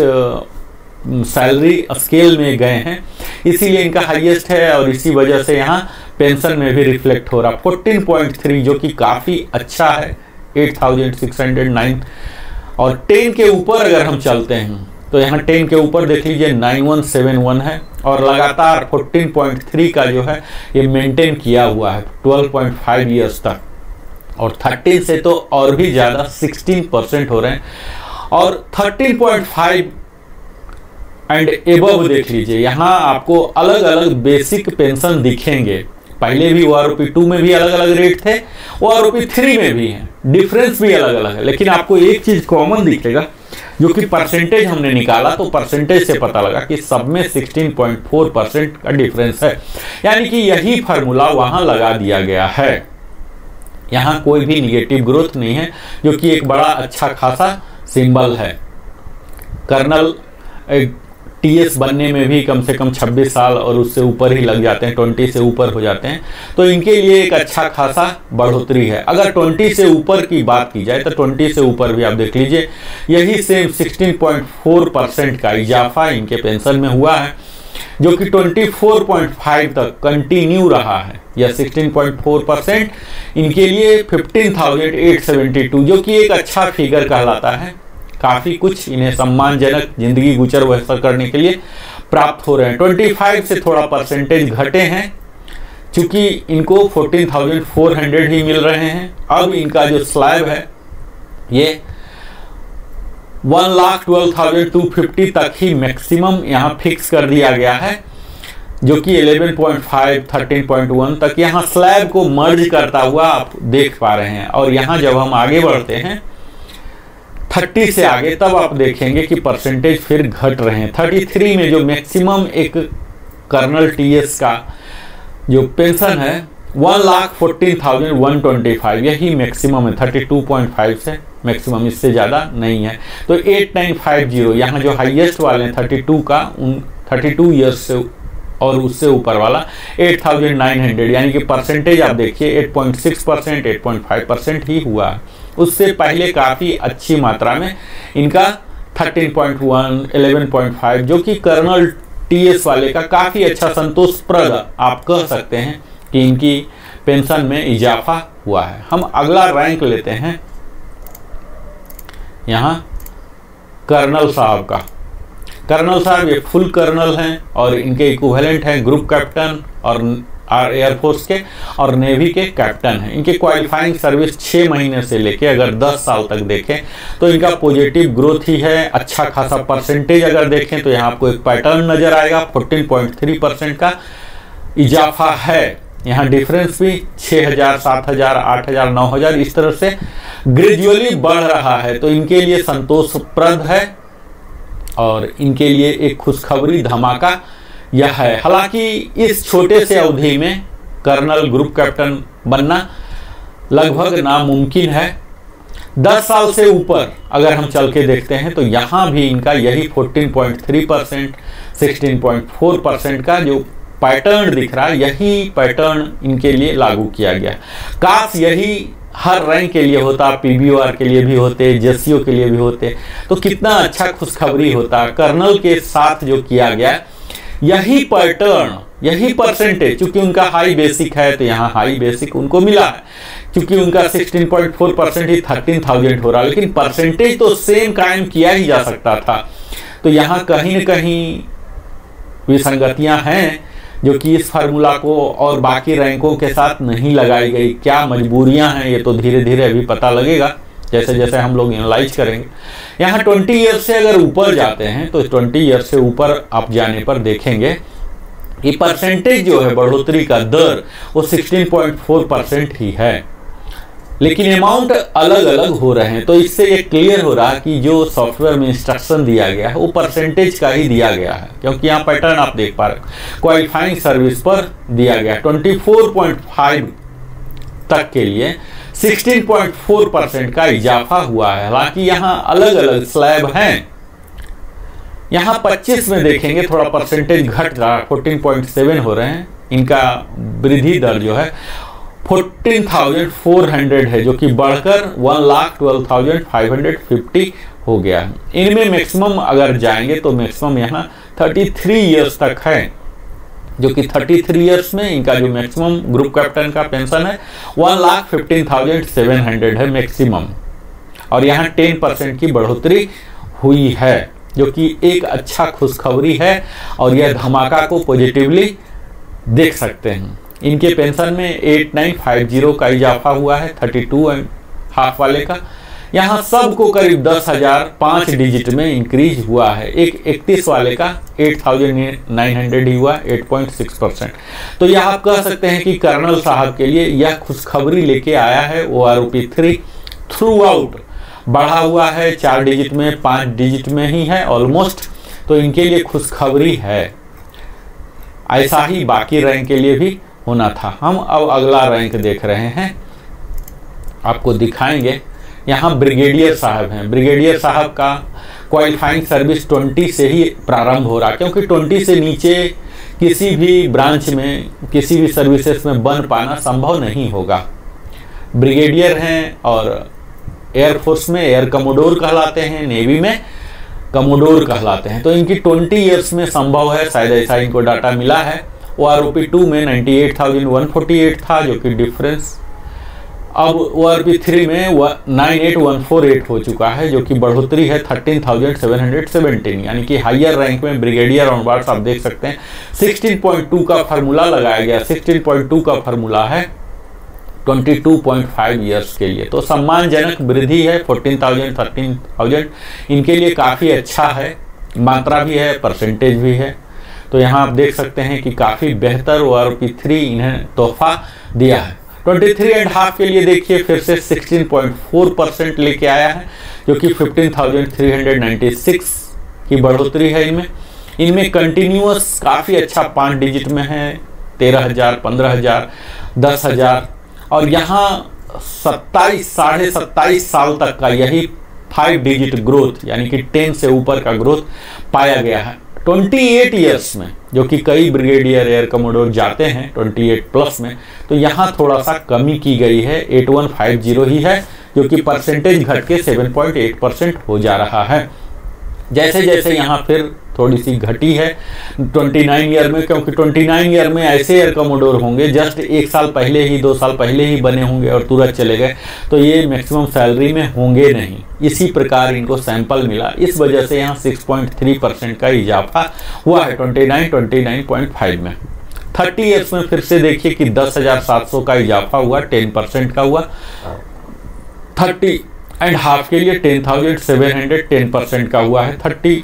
Speaker 1: सैलरी स्केल में गए हैं, इसीलिए इनका हाईएस्ट है, और इसी वजह से यहाँ पेंशन में भी रिफ्लेक्ट हो रहा। 14.3 जो कि काफ़ी अच्छा है, 8,609। और 10 के ऊपर अगर हम चलते हैं तो यहाँ 10 के ऊपर देख लीजिए 9171 है, और लगातार 14.3 का जो है ये मेंटेन किया हुआ है 12.5 ईयर्स तक, और 13 से तो और भी ज़्यादा 16% हो रहे हैं। और 13.5 एंड एबव देख लीजिए, यहाँ आपको अलग अलग बेसिक पेंशन दिखेंगे। पहले भी ओआरओपी 2 में भी अलग अलग रेट थे, ओआरओपी 3 में भी हैं, डिफरेंस भी अलग अलग है, लेकिन आपको एक चीज़ कॉमन दिखेगा, जो कि परसेंटेज हमने निकाला तो परसेंटेज से पता लगा कि सब में 16.4% का डिफरेंस है। यानी कि यही फार्मूला वहाँ लगा दिया गया है। यहाँ कोई भी निगेटिव ग्रोथ नहीं है, जो कि एक बड़ा अच्छा खासा सिंबल है। कर्नल टीएस बनने में भी कम से कम 26 साल और उससे ऊपर ही लग जाते हैं, 20 से ऊपर हो जाते हैं, तो इनके लिए एक अच्छा खासा बढ़ोतरी है। अगर 20 से ऊपर की बात की जाए तो 20 से ऊपर भी आप देख लीजिए, यही सेम 16.4% का इजाफा इनके पेंशन में हुआ है, जो कि 24.5 तक कंटिन्यू रहा है। यह 16.4% इनके लिए 15,872, जो कि एक अच्छा फिगर कहलाता है। काफ़ी कुछ इन्हें सम्मानजनक जिंदगी गुजर बसर करने के लिए प्राप्त हो रहे हैं। 25 से थोड़ा परसेंटेज घटे हैं, चूँकि इनको 14,400 ही मिल रहे हैं। अब इनका जो स्लैब है ये 1,12,250 तक ही मैक्सिमम यहाँ फिक्स कर दिया गया है, जो कि 11.5 13.1 तक यहाँ स्लैब को मर्ज करता हुआ आप देख पा रहे हैं। और यहाँ जब हम आगे बढ़ते हैं 30 से आगे तब आप देखेंगे कि परसेंटेज फिर घट रहे हैं। 33 में जो मैक्सिमम एक कर्नल टीएस का जो पेंशन है 1,14,125, यही मैक्सिमम है। 32.5 से मैक्सिमम, इससे ज़्यादा नहीं है। तो 8950 यहाँ जो हाईएस्ट वाले हैं 32 का, उन 32 ईयर्स से और उससे ऊपर वाला 8,900, यानी कि परसेंटेज आप देखिए 8.6%, 8.5% ही हुआ है। उससे पहले काफ़ी अच्छी मात्रा में इनका 13.1, 11.5 जो कि कर्नल टीएस वाले का काफ़ी अच्छा संतोषप्रद आप कह सकते हैं कि इनकी पेंशन में इजाफा हुआ है। हम अगला रैंक लेते हैं यहाँ कर्नल साहब का। कर्नल साहब ये फुल कर्नल हैं और इनके इक्विवेलेंट हैं ग्रुप कैप्टन और एयरफोर्स के और नेवी के कैप्टन हैं। इनके क्वालिफाइंग सर्विस 6 महीने से लेके अगर 10 साल तक देखें तो इनका पॉजिटिव ग्रोथ ही है। अच्छा खासा परसेंटेज अगर देखें तो यहाँ आपको एक पैटर्न नजर आएगा, 14.3% का इजाफा है। यहाँ डिफरेंस भी 6,000, 7,000, 8,000, 9,000 इस तरह से ग्रेजुअली बढ़ रहा है। तो इनके लिए संतोषप्रद है और इनके लिए एक खुशखबरी धमाका यह है। हालांकि इस छोटे से अवधि में कर्नल ग्रुप कैप्टन बनना लगभग नामुमकिन है। 10 साल से ऊपर अगर हम चल के देखते हैं तो यहाँ भी इनका यही 14.3%, 16.4% का जो पैटर्न दिख रहा है, यही पैटर्न इनके लिए लागू किया गया। काश यही हर रैंक के लिए होता, पीबीओआर के लिए भी होते, जेसीओ के लिए भी होते, तो कितना अच्छा खुशखबरी होता। कर्नल के साथ जो किया गया यही पैटर्न, यही परसेंटेज, चूंकि उनका हाई बेसिक है तो यहाँ हाई बेसिक उनको मिला है। क्योंकि उनका 16.4% ही 13,000 हो रहा, लेकिन परसेंटेज तो सेम कायम किया ही जा सकता था। तो यहाँ कहीं न कहीं विसंगतियां हैं जो कि इस फार्मूला को और बाकी रैंकों के साथ नहीं लगाई गई। क्या मजबूरियां हैं ये तो धीरे धीरे अभी पता लगेगा जैसे जैसे हम लोग एनालाइज करेंगे। यहाँ 20 ईयर से अगर ऊपर जाते हैं तो 20 ईयर से ऊपर आप जाने पर देखेंगे कि परसेंटेज जो है बढ़ोतरी का दर वो 16.4% ही है, लेकिन अमाउंट अलग अलग हो रहे हैं। तो इससे ये क्लियर हो रहा है कि जो सॉफ्टवेयर में इंस्ट्रक्शन दिया गया है वो परसेंटेज का ही दिया गया है, क्योंकि यहाँ पैटर्न आप देख पा रहे हैं क्वालिफाइंग सर्विस पर दिया गया 24.5 तक के लिए 16.4% का इजाफा हुआ है। हालांकि यहाँ अलग अलग स्लैब हैं। यहाँ 25 में देखेंगे थोड़ा परसेंटेज घट रहा, 14.7 हो रहे हैं। इनका वृद्धि दर जो है 14,400 है, जो कि बढ़कर 1,12,550 हो गया है। इनमें मैक्सिमम अगर जाएंगे तो मैक्सिमम यहाँ 33 ईयर्स तक है, जो कि 33 ईयर्स में इनका जो मैक्सिमम ग्रुप कैप्टन का पेंशन है 1,15,700 है मैक्सिमम। और यहाँ 10% की बढ़ोतरी हुई है, जो कि एक अच्छा खुशखबरी है और यह धमाका को पॉजिटिवली देख सकते हैं। इनके पेंशन में 8950 का इजाफा हुआ है 32.5 वाले का। यहाँ सबको करीब 10,000 5 डिजिट में इंक्रीज हुआ है। एक 31 वाले का 8,900 ही हुआ, 8.6%। तो यह आप कह सकते हैं कि कर्नल साहब के लिए यह खुशखबरी लेके आया है। OROP3 थ्रू आउट बढ़ा हुआ है, 4 डिजिट में, 5 डिजिट में ही है ऑलमोस्ट। तो इनके लिए खुशखबरी है। ऐसा ही बाकी रैंक के लिए भी होना था। हम अब अगला रैंक देख रहे हैं, आपको दिखाएंगे। यहाँ ब्रिगेडियर साहब हैं। ब्रिगेडियर साहब का क्वालिफाइंग सर्विस 20 से ही प्रारंभ हो रहा, क्योंकि 20 से नीचे किसी भी ब्रांच में, किसी भी सर्विसेज में बन पाना संभव नहीं होगा। ब्रिगेडियर हैं और एयरफोर्स में एयर कमोडोर कहलाते हैं, नेवी में कमोडोर कहलाते हैं। तो इनकी 20 ईयर्स में संभव है, शायद ऐसा इनको डाटा मिला है। OROP2 में 98,148 था, जो कि डिफरेंस अब OROP3 में 98,148 हो चुका है, जो कि बढ़ोतरी है 13,717, यानी कि हायर रैंक में ब्रिगेडियर ऑनवर्ड्स आप देख सकते हैं। 16.2 का फार्मूला लगाया गया। 16.2 का फार्मूला है 22.5 ईयर्स के लिए। तो सम्मानजनक वृद्धि है 14,000 13,000 इनके लिए काफ़ी अच्छा है, मात्रा भी है, परसेंटेज भी है। तो यहाँ आप देख सकते हैं कि काफ़ी बेहतर OROP3 इन्हें तोहफा दिया है। 23.5 के लिए देखिए फिर से 16.4% लेके आया है, जो कि 15,396 की बढ़ोतरी है इनमें कंटिन्यूअस काफ़ी अच्छा 5 डिजिट में है, 13,000, 15,000, 10,000 और यहाँ 27 साढ़े 27 साल तक का यही 5 डिजिट ग्रोथ यानी कि 10 से ऊपर का ग्रोथ पाया गया है 28 ईयर्स में, जो कि कई ब्रिगेडियर एयर कमोडोर जाते हैं 28 प्लस में। तो यहाँ थोड़ा सा कमी की गई है, 8150 ही है, जो कि परसेंटेज घट के 7.8% हो जा रहा है। जैसे जैसे यहाँ फिर थोड़ी सी घटी है 29 ईयर में, क्योंकि 29 ईयर में ऐसे एयर कमोडोर होंगे जस्ट 1 साल पहले ही 2 साल पहले ही बने होंगे और तुरंत चले गए, तो ये मैक्सिमम सैलरी में होंगे नहीं। इसी प्रकार इनको सैंपल मिला, इस वजह से यहाँ 6.3% का इजाफा हुआ है 29.5 में। 30 ईयर्स में फिर से देखिए कि 10,700 का इजाफा हुआ, 10% का हुआ। 30.5 के लिए 10,700 10% का हुआ है। 31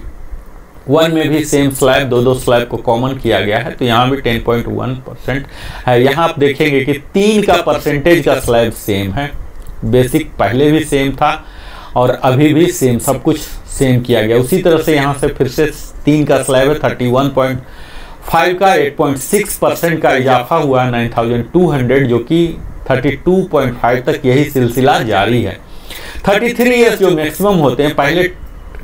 Speaker 1: में भी सेम स्लैब, दो स्लैब को कॉमन किया गया है, तो यहाँ भी 10.1% है। यहाँ आप देखेंगे कि 3 का परसेंटेज का स्लैब सेम है, बेसिक पहले भी सेम था और अभी भी सेम, सब कुछ सेम किया गया। उसी तरह से यहाँ से फिर से 3 का स्लैब है, 31.5 का 8.6% का इजाफा हुआ 9,200, जो कि 32.5 तक यही सिलसिला जारी है। 33 ईयर्स जो मैक्सिमम होते हैं, पहले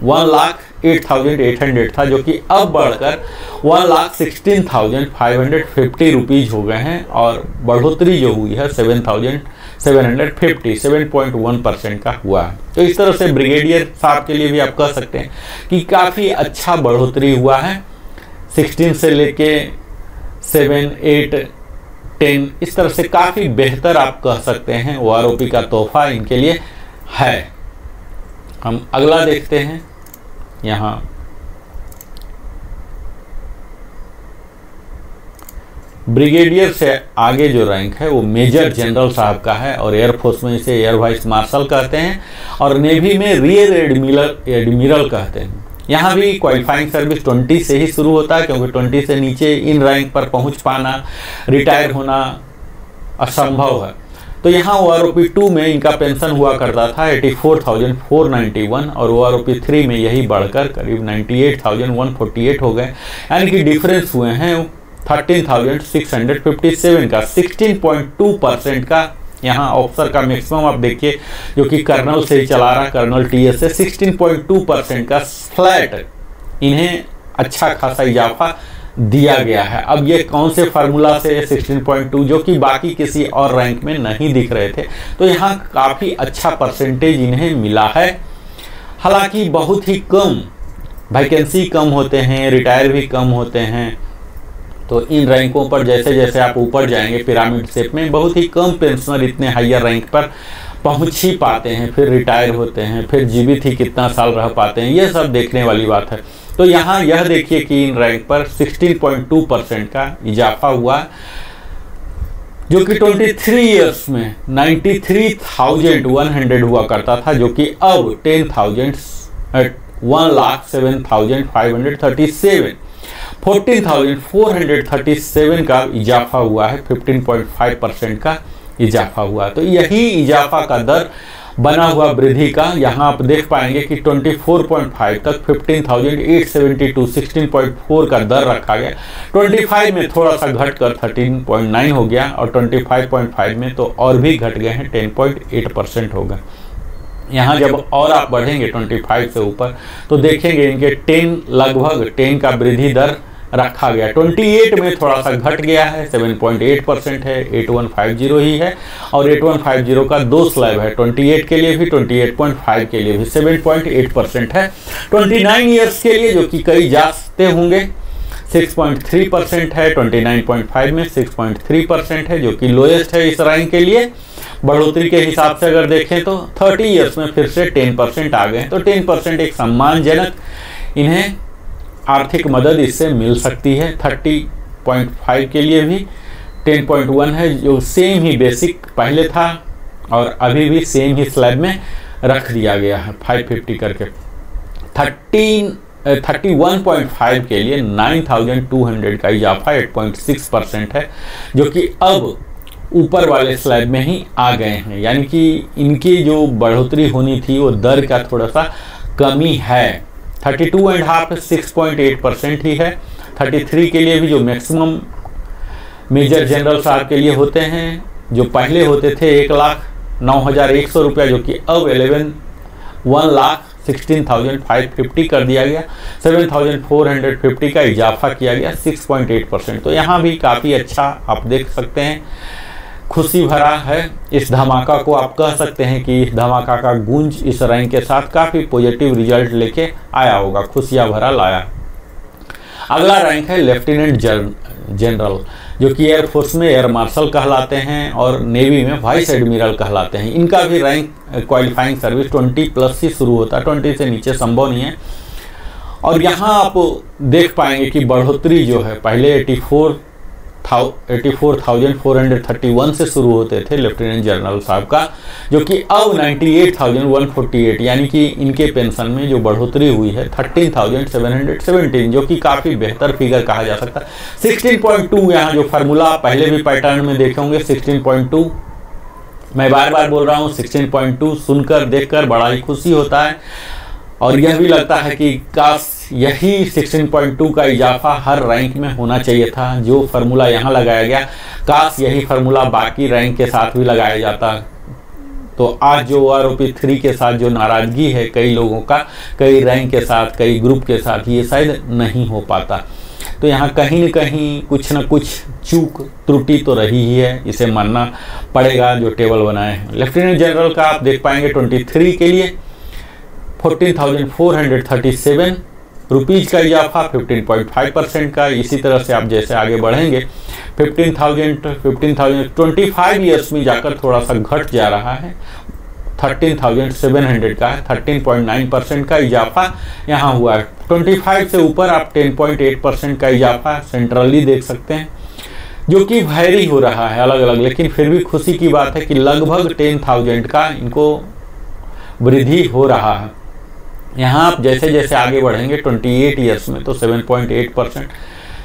Speaker 1: 1,08,800 था, जो कि अब बढ़कर 1,16,550 रुपीज़ हो गए हैं और बढ़ोतरी जो हुई है 7,750, 7.1% का हुआ है। तो इस तरह से ब्रिगेडियर साहब के लिए भी आप कह सकते हैं कि काफ़ी अच्छा बढ़ोतरी हुआ है, 16 से लेके 7, 8, 10, इस तरह से काफ़ी बेहतर आप कह सकते हैं OROP का तोहफा इनके लिए है। हम अगला देखते हैं। यहाँ ब्रिगेडियर से आगे जो रैंक है वो मेजर जनरल साहब का है और एयरफोर्स में इसे एयर वाइस मार्शल कहते हैं और नेवी में रियर एडमिरल कहते हैं। यहाँ भी क्वालिफाइंग सर्विस 20 से ही शुरू होता है, क्योंकि 20 से नीचे इन रैंक पर पहुँच पाना, रिटायर होना असंभव है। तो यहाँ OROP 2 में इनका पेंशन हुआ करता था 84,491 और OROP 3 में यही बढ़कर करीब 98,148 हो गए, यानी कि डिफरेंस हुए हैं 13,657 का। 16.2% का यहाँ ऑफिसर का मैक्सिमम आप देखिए, जो कि कर्नल से ही चला रहा, कर्नल TS से 16.2% का फ्लैट इन्हें अच्छा खासा इजाफा दिया गया है। अब ये कौन से फार्मूला से 16.2, जो कि बाकी किसी और रैंक में नहीं दिख रहे थे, तो यहाँ काफ़ी अच्छा परसेंटेज इन्हें मिला है। हालांकि बहुत ही कम वैकेंसी कम होते हैं, रिटायर भी कम होते हैं, तो इन रैंकों पर जैसे जैसे आप ऊपर जाएंगे पिरामिड शेप में, बहुत ही कम पेंशनर इतने हायर रैंक पर पहुँच ही पाते हैं, फिर रिटायर होते हैं, फिर जीवित ही कितना साल रह पाते हैं, ये सब देखने वाली बात है। तो यहाँ यह देखिए कि इन रैंक पर 16.2% का इजाफा हुआ, जो कि 23 ईयर्स में 93,100 हुआ करता था, जो कि अब 1,07,537, 14,437 का इजाफा हुआ है, 15.5% का इजाफा हुआ। तो यही इजाफा का दर बना हुआ वृद्धि का यहाँ आप देख पाएंगे कि 24.5 तक 15,872, 16.4 का दर रखा गया। 25 में थोड़ा सा घटकर 13.9 हो गया और 25.5 में तो और भी घट गए हैं, 10.8% हो गए। यहाँ जब और आप बढ़ेंगे 25 से ऊपर तो देखेंगे इनके 10 लगभग 10 का वृद्धि दर रखा गया। 28 में थोड़ा सा घट गया है, 7.8% है, 8150 ही है और 8150 का 2 स्लैब है, 28 के लिए भी 28.5 के लिए भी 7.8% है। 29 ईयर्स के लिए जो कि कई जाते होंगे 6.3% है, 29.5 में 6.3% है, जो कि लोएस्ट है इस रैंक के लिए। बढ़ोतरी के हिसाब से अगर देखें तो 30 ईयर्स में फिर से 10% आ गए, तो 10% एक सम्मानजनक इन्हें आर्थिक मदद इससे मिल सकती है। 30.5 के लिए भी 10.1 है, जो सेम ही बेसिक पहले था और अभी भी सेम ही स्लैब में रख दिया गया है 550 करके। 31.5 के लिए 9,200 का इजाफा 8.6% है, जो कि अब ऊपर वाले स्लैब में ही आ गए हैं, यानी कि इनकी जो बढ़ोतरी होनी थी वो दर का थोड़ा सा कमी है। 32.5 6.8% ही है। 33 के लिए भी जो मैक्सिमम मेजर जनरल साहब के लिए होते हैं, जो पहले होते थे 1,09,100 रुपया, जो कि अब 1,16,550 कर दिया गया। 7,450 का इजाफा किया गया, 6.8%। तो यहाँ भी काफ़ी अच्छा आप देख सकते हैं, खुशी भरा है। इस धमाका को आप कह सकते हैं कि इस धमाका का गूंज इस रैंक के साथ काफ़ी पॉजिटिव रिजल्ट लेके आया होगा, खुशियाँ भरा लाया। अगला रैंक है लेफ्टिनेंट जनरल, जो कि एयरफोर्स में एयर मार्शल कहलाते हैं और नेवी में वाइस एडमिरल कहलाते हैं। इनका भी रैंक क्वालिफाइंग सर्विस 20+ से शुरू होता है, 20 से नीचे संभव नहीं है। और यहाँ आप देख पाएंगे कि बढ़ोतरी जो है, पहले 84,431 से शुरू होते थे लेफ्टिनेंट जनरल साहब का, जो कि अब 98,148, यानी कि इनके पेंशन में जो बढ़ोतरी हुई है 13,717, जो कि काफ़ी बेहतर फिगर कहा जा सकता है। 16.2 यहाँ जो फार्मूला पहले भी पैटर्न में देखे होंगे, 16.2 मैं बार बार बोल रहा हूँ, 16.2 सुनकर देखकर बड़ा ही खुशी होता है। और यह भी लगता है कि काश यही 16.2 का इजाफा हर रैंक में होना चाहिए था। जो फार्मूला यहाँ लगाया गया, काश यही फार्मूला बाकी रैंक के साथ भी लगाया जाता। तो आज जो OROP 3 के साथ जो नाराज़गी है कई लोगों का, कई रैंक के साथ, कई ग्रुप के साथ, ये शायद नहीं हो पाता। तो यहाँ कहीं न कहीं कुछ न कुछ चूक त्रुटि तो रही ही है, इसे मानना पड़ेगा जो टेबल बनाए हैं। लेफ्टिनेंट जनरल का आप देख पाएंगे 23 के लिए 14,437 रुपीज़ का इजाफा, 15.5% का। इसी तरह से आप जैसे आगे बढ़ेंगे 15,000 25 ईयर्स में जाकर थोड़ा सा घट जा रहा है, 13,700 का है, 13.9% का इजाफा यहाँ हुआ है। 25 से ऊपर आप 10.8% का इजाफा सेंट्रली देख सकते हैं, जो कि वैरी हो रहा है अलग अलग, लेकिन फिर भी खुशी की बात है कि लगभग 10,000 का इनको वृद्धि हो रहा है। यहाँ आप जैसे जैसे आगे बढ़ेंगे 28 ईयर्स में तो 7.8%,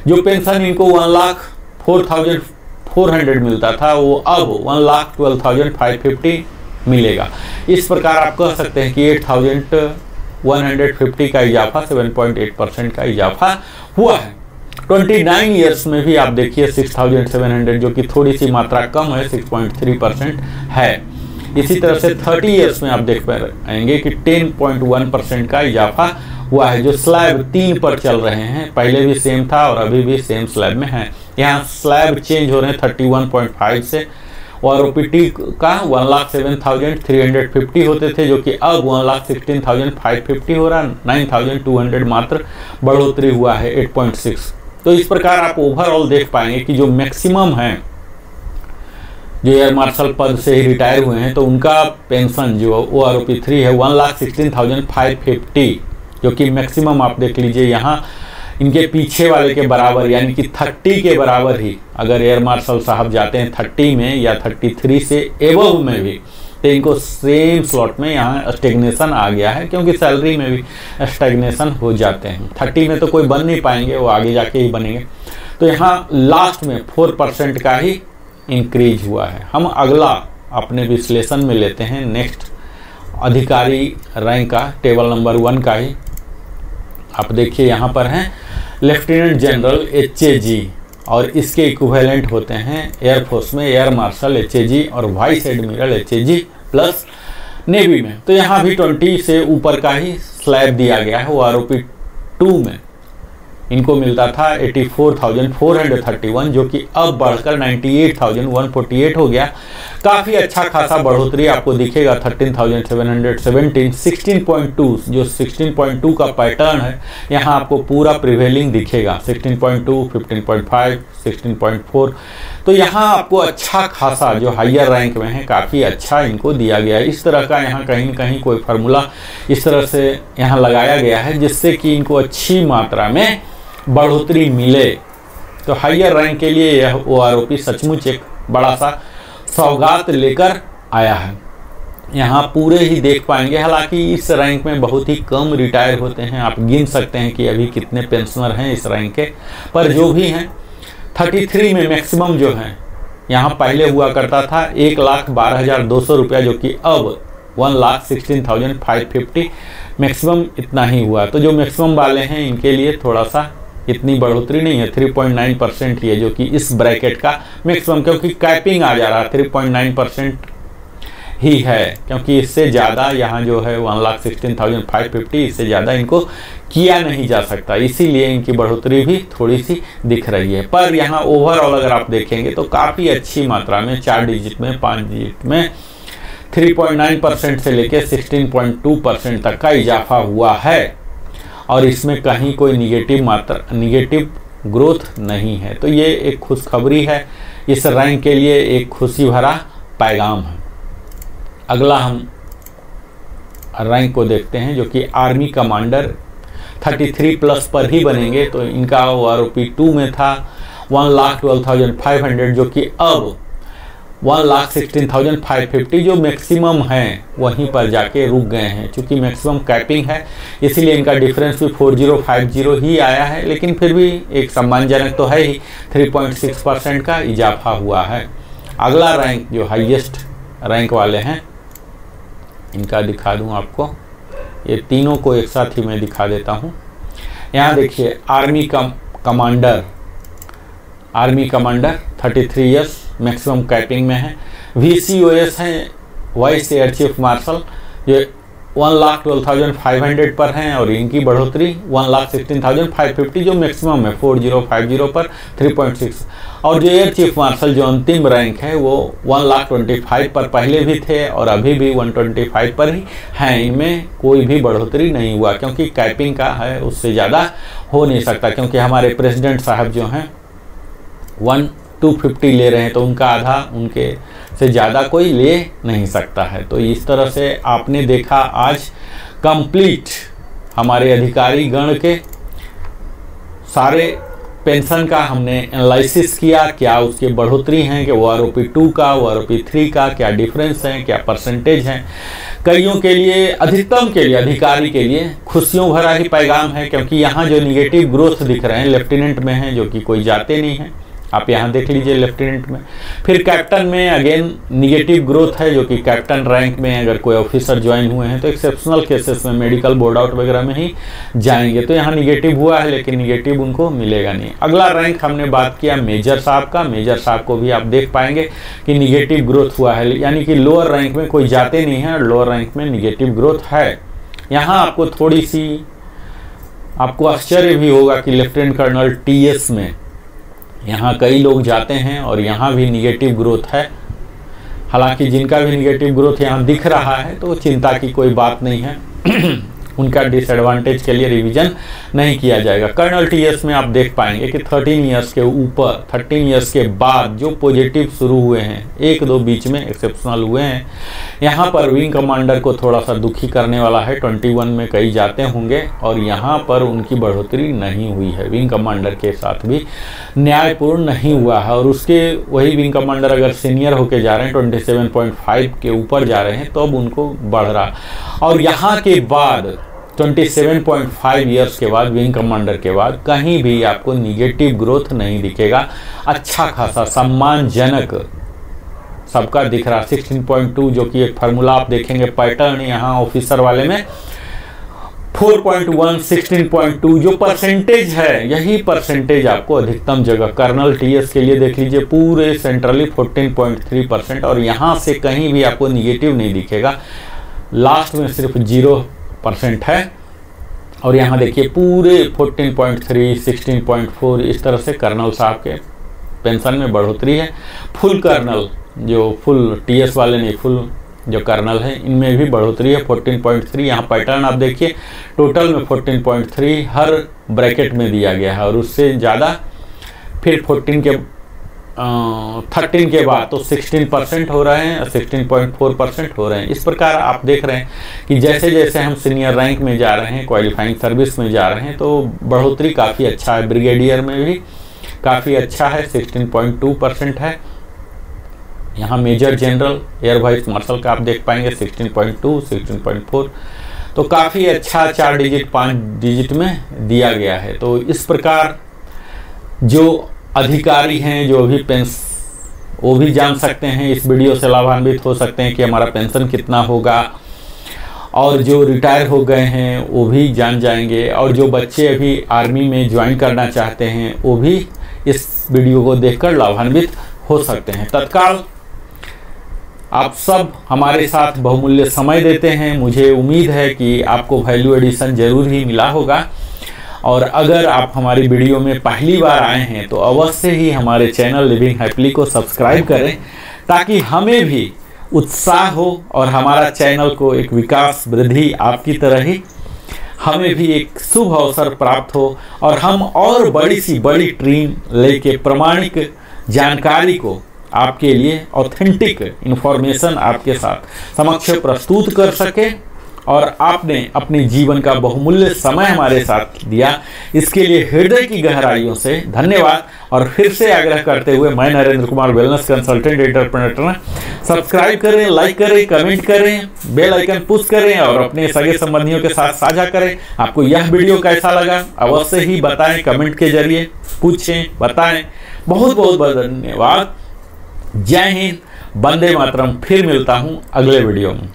Speaker 1: जो पेंशन इनको 1,04,400 मिलता था वो अब 1,12,550 मिलेगा। इस प्रकार आप कह सकते हैं कि 8,150 का इजाफा, 7.8% का इजाफा हुआ है। 29 ईयर्स में भी आप देखिए 6,700, जो कि थोड़ी सी मात्रा कम है, 6.3% है। इसी तरह से 30 ईयर्स में आप देख पाएंगे कि 10.1% का इजाफा हुआ है, जो स्लैब 3 पर चल रहे हैं। पहले भी सेम था और अभी भी सेम स्लैब में है। यहाँ स्लैब चेंज हो रहे हैं 31.5 से, और OPT का 1,07,350 होते थे, जो कि अब 1,16,550 हो रहा है, 9,200 मात्र बढ़ोतरी हुआ है, 8.6। तो इस प्रकार आप ओवरऑल देख पाएंगे कि जो मैक्सिमम है, जो एयर मार्शल पद से ही रिटायर हुए हैं, तो उनका पेंशन जो OROP 3 है 1,16,550, जो कि मैक्सिमम आप देख लीजिए यहाँ इनके पीछे वाले के बराबर, यानी कि 30 के बराबर ही अगर एयर मार्शल साहब जाते हैं 30 में या 33 से एबव में भी, तो इनको सेम स्लॉट में यहाँ स्टेग्नेशन आ गया है, क्योंकि सैलरी में भी स्टेग्नेशन हो जाते हैं। 30 में तो कोई बन नहीं पाएंगे, वो आगे जाके ही बनेंगे। तो यहाँ लास्ट में 4% का ही इंक्रीज हुआ है। हम अगला अपने विश्लेषण में लेते हैं नेक्स्ट अधिकारी रैंक का, टेबल नंबर 1 का ही। आप देखिए यहाँ पर हैं लेफ्टिनेंट जनरल HAG, और इसके इक्विवेलेंट होते हैं एयरफोर्स में एयर मार्शल HAG और vice admiral HAG plus navy में। तो यहाँ भी 20 से ऊपर का ही स्लैब दिया गया है। OROP 2 में इनको मिलता था 84,431, जो कि अब बढ़कर 98,148 हो गया। काफ़ी अच्छा खासा बढ़ोतरी आपको दिखेगा। 13,717, 16.2, जो 16.2 का पैटर्न है यहाँ आपको पूरा प्रिवेलिंग दिखेगा, 16.2, 15.5, 16.4। तो यहाँ आपको अच्छा खासा जो हायर रैंक में है काफ़ी अच्छा इनको दिया गया है। इस तरह का यहाँ कहीं न कहीं कोई फार्मूला इस तरह से यहाँ लगाया गया है जिससे कि इनको अच्छी मात्रा में बढ़ोतरी मिले। तो हायर रैंक के लिए यह OROP सचमुच एक बड़ा सा सौगात लेकर आया है। यहाँ पूरे ही देख पाएंगे, हालांकि इस रैंक में बहुत ही कम रिटायर होते हैं। आप गिन सकते हैं कि अभी कितने पेंशनर हैं इस रैंक के, पर जो भी हैं 33 में मैक्सिमम जो हैं यहाँ पहले हुआ करता था 1,12,200 रुपया, जो कि अब 1,16,550 मैक्सिमम इतना ही हुआ। तो जो मैक्सिमम वाले हैं इनके लिए थोड़ा सा इतनी बढ़ोतरी नहीं है, 3.9% ही है, जो कि इस ब्रैकेट का मैक्सिमम, क्योंकि कैपिंग आ जा रहा है 3.9% ही है, क्योंकि इससे ज़्यादा यहाँ जो है 1,16,550, इससे ज़्यादा इनको किया नहीं जा सकता, इसीलिए इनकी बढ़ोतरी भी थोड़ी सी दिख रही है। पर यहाँ ओवरऑल अगर आप देखेंगे तो काफ़ी अच्छी मात्रा में 4 डिजिट में 5 डिजिट में 3.9% से लेकर 16.2% तक का इजाफा हुआ है, और इसमें कहीं कोई निगेटिव ग्रोथ नहीं है। तो ये एक खुशखबरी है, इस रैंक के लिए एक खुशी भरा पैगाम है। अगला हम रैंक को देखते हैं, जो कि आर्मी कमांडर 33+ पर ही बनेंगे। तो इनका OROP 2 में था 1,12,500, जो कि अब 1,16,550 जो मैक्सिमम है वहीं पर जाके रुक गए हैं। चूँकि मैक्सिमम कैपिंग है इसीलिए इनका डिफरेंस भी 4050 ही आया है, लेकिन फिर भी एक सम्मानजनक तो है ही, 3.6% का इजाफा हुआ है। अगला रैंक जो हाईएस्ट रैंक वाले हैं इनका दिखा दूं आपको, ये तीनों को एक साथ ही मैं दिखा देता हूं। यहाँ देखिए army commander 33 years maximum capping में है। VCOS हैं वाइस एयर चीफ मार्शल, जो 1,12,500 पर हैं, और इनकी बढ़ोतरी 1,16,550 जो मैक्सिमम है 4050 पर 3.6। और जो एयर चीफ मार्शल जो अंतिम रैंक है वो 1,25,000 पर पहले भी थे और अभी भी 125 पर ही हैं। इनमें कोई भी बढ़ोतरी नहीं हुआ, क्योंकि कैपिंग का है, उससे ज़्यादा हो नहीं सकता, क्योंकि हमारे प्रेसिडेंट साहब जो हैं 1,250 ले रहे हैं, तो उनका आधा उनके से ज़्यादा कोई ले नहीं सकता है। तो इस तरह से आपने देखा आज कंप्लीट हमारे अधिकारी गण के सारे पेंशन का हमने एनालिसिस किया, क्या उसके बढ़ोतरी हैं, कि OROP 2 का OROP 3 का क्या डिफरेंस है, क्या परसेंटेज है। कईयों के लिए, अधिकतम के लिए, अधिकारी के लिए खुशियों भरा ही पैगाम है, क्योंकि यहाँ जो निगेटिव ग्रोथ दिख रहे हैं लेफ्टिनेंट में हैं, जो कि कोई जाते नहीं हैं। आप यहाँ देख लीजिए लेफ्टिनेंट में। फिर कैप्टन में अगेन निगेटिव ग्रोथ है, जो कि कैप्टन रैंक में अगर कोई ऑफिसर ज्वाइन हुए हैं तो एक्सेप्शनल केसेस में मेडिकल बोर्ड आउट वगैरह में ही जाएंगे। तो यहाँ निगेटिव हुआ है, लेकिन निगेटिव उनको मिलेगा नहीं। अगला रैंक हमने बात किया मेजर साहब का। मेजर साहब को भी आप देख पाएंगे कि निगेटिव ग्रोथ हुआ है, यानी कि लोअर रैंक में कोई जाते नहीं है और लोअर रैंक में निगेटिव ग्रोथ है। यहाँ आपको थोड़ी सी आपको आश्चर्य भी होगा कि लेफ्टिनेंट कर्नल TS में यहाँ कई लोग जाते हैं और यहाँ भी निगेटिव ग्रोथ है। हालांकि जिनका भी निगेटिव ग्रोथ यहाँ दिख रहा है तो चिंता की कोई बात नहीं है, उनका डिसएडवांटेज के लिए रिवीजन नहीं किया जाएगा। कर्नल TS में आप देख पाएंगे कि 13 इयर्स के ऊपर, 13 इयर्स के बाद जो पॉजिटिव शुरू हुए हैं, 1-2 बीच में एक्सेप्शनल हुए हैं, यहाँ पर विंग कमांडर को थोड़ा सा दुखी करने वाला है। 21 में कई जाते होंगे और यहाँ पर उनकी बढ़ोतरी नहीं हुई है। विंग कमांडर के साथ भी न्यायपूर्ण नहीं हुआ है, और उसके वही विंग कमांडर अगर सीनियर होके जा रहे हैं 27.5 के ऊपर जा रहे हैं तो अब उनको बढ़ रहा। और यहाँ के बाद 27.5 इयर्स के बाद विंग कमांडर के बाद कहीं भी आपको निगेटिव ग्रोथ नहीं दिखेगा। अच्छा खासा सम्मानजनक सबका दिख रहा। 16.2 जो कि एक फार्मूला आप देखेंगे पैटर्न यहाँ ऑफिसर वाले में 4.1 16.2 जो परसेंटेज है, यही परसेंटेज आपको अधिकतम जगह कर्नल TS के लिए देख लीजिए पूरे सेंट्रली 14.3%, और यहाँ से कहीं भी आपको निगेटिव नहीं दिखेगा। लास्ट में सिर्फ 0% है, और यहाँ देखिए पूरे 14.3 16.4 इस तरह से कर्नल साहब के पेंशन में बढ़ोतरी है। फुल कर्नल जो फुल TS वाले नहीं, फुल जो कर्नल है इनमें भी बढ़ोतरी है 14.3। यहाँ पैटर्न आप देखिए टोटल में 14.3 हर ब्रैकेट में दिया गया है, और उससे ज़्यादा फिर 13 के बाद तो 16% हो रहे हैं, 16.4% हो रहे हैं। इस प्रकार आप देख रहे हैं कि जैसे जैसे हम सीनियर रैंक में जा रहे हैं, क्वालिफाइंग सर्विस में जा रहे हैं, तो बढ़ोतरी काफ़ी अच्छा है। ब्रिगेडियर में भी काफ़ी अच्छा है, 16.2% है। यहाँ major general air vice marshal का आप देख पाएंगे 16.2 16.4, तो काफ़ी अच्छा 4 डिजिट 5 डिजिट में दिया गया है। तो इस प्रकार जो अधिकारी हैं, जो भी वो भी जान सकते हैं, इस वीडियो से लाभान्वित हो सकते हैं कि हमारा पेंशन कितना होगा। और जो रिटायर हो गए हैं वो भी जान जाएंगे, और जो बच्चे अभी आर्मी में ज्वाइन करना चाहते हैं वो भी इस वीडियो को देखकर लाभान्वित हो सकते हैं। तत्काल आप सब हमारे साथ बहुमूल्य समय देते हैं, मुझे उम्मीद है कि आपको वैल्यू एडिशन जरूर ही मिला होगा। और अगर आप हमारी वीडियो में पहली बार आए हैं तो अवश्य ही हमारे चैनल लिविंग हैप्पीली को सब्सक्राइब करें, ताकि हमें भी उत्साह हो और हमारा चैनल को एक विकास वृद्धि आपकी तरह ही हमें भी एक शुभ अवसर प्राप्त हो, और हम और बड़ी सी बड़ी टीम लेके प्रामाणिक जानकारी को आपके लिए ऑथेंटिक इंफॉर्मेशन आपके साथ समक्ष प्रस्तुत कर सके। और आपने अपने जीवन का बहुमूल्य समय हमारे साथ दिया, इसके लिए हृदय की गहराइयों से धन्यवाद। और फिर से आग्रह करते हुए मैं Narendra Kumar, wellness consultant entrepreneur, subscribe करें, लाइक करें, कमेंट करें, बेल आइकन पुश करें और अपने सगे संबंधियों के साथ साझा करें। आपको यह वीडियो कैसा लगा अवश्य ही बताएं, कमेंट के जरिए पूछें, बताएं। बहुत बहुत धन्यवाद। जय हिंद, वंदे मातरम। फिर मिलता हूं अगले वीडियो में।